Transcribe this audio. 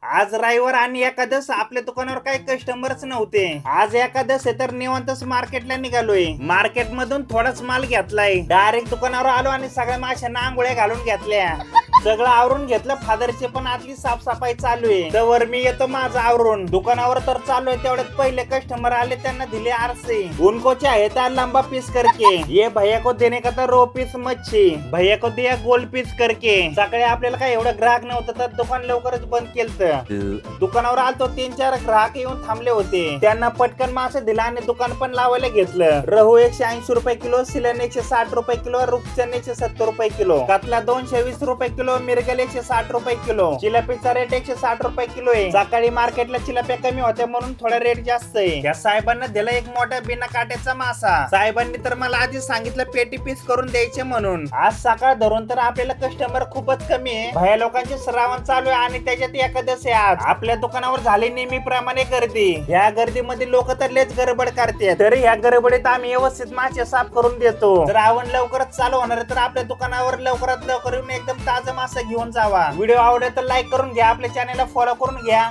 आज रविवार आणि एकादश आपल्या दुकानावर काही कस्टमरच नव्हते. आज एकादश आहे तर निवांतच मार्केटला निघालोय. मार्केट मधून थोडाच माल घेतलाय. डायरेक्ट दुकानावर आलो आणि सगळ्या माशांना आंघोळ्या घालून घेतल्या. सगळं आवरून घेतलं. फादरचे पण आतली साफसफाई चालू आहे. तर मी येतो माझं आवरून. दुकानावर तर चालू आहे तेवढ्यात पहिले कस्टमर आले, त्यांना दिले आरसे. उनको चाहिए था लंबा पीस करके, ये भैया को देने का था रो पीस मच्छी, भैया को दिया गोल पीस करके. सकाळी आपल्याला काय एवढं ग्राहक नव्हतं तर दुकान लवकरच बंद केलं. दुकानावर आलतो, 3-4 ग्राहक येऊन थांबले होते. त्यांना पटकन मासे दिला आणि दुकान पण लावायला घेतलं. रहू 180 रुपये किलो, सिलन 160 रुपये किलो, रुपचन 170 रुपये किलो, कातला 220 रुपये किलो, मिरगल 160 रुपये किलो. चिलापीचा रेट 160 रुपये किलो आहे. सकाळी मार्केटला चिलाप्या कमी होत्या म्हणून थोडा रेट जास्त आहे. या साहेबांना दिला एक मोठा बिना काट्याचा मासा. साहेबांनी तर मला आधी सांगितलं पेटी पीस करून द्यायचे म्हणून. आज सकाळ धरून तर आपल्याला कस्टमर खूपच कमी आहे. भया लोकांचे श्रावण चालू आहे आणि त्याच्यात एकादश आहे आज. आपल्या दुकानावर झाली नेहमीप्रमाणे गर्दी. या गर्दीमध्ये लोक तर लेच गडबड करतात. तरी या गडबडीत आम्ही व्यवस्थित मासे साफ करून देतो. जर आवड लवकरच चालू होणार तर आपल्या दुकानावर लवकरात लवकर येऊन एकदम ताजा मासा घेऊन जावा. व्हिडिओ आवडला तर लाईक करून घ्या, आपल्या चॅनलला फॉलो करून घ्या.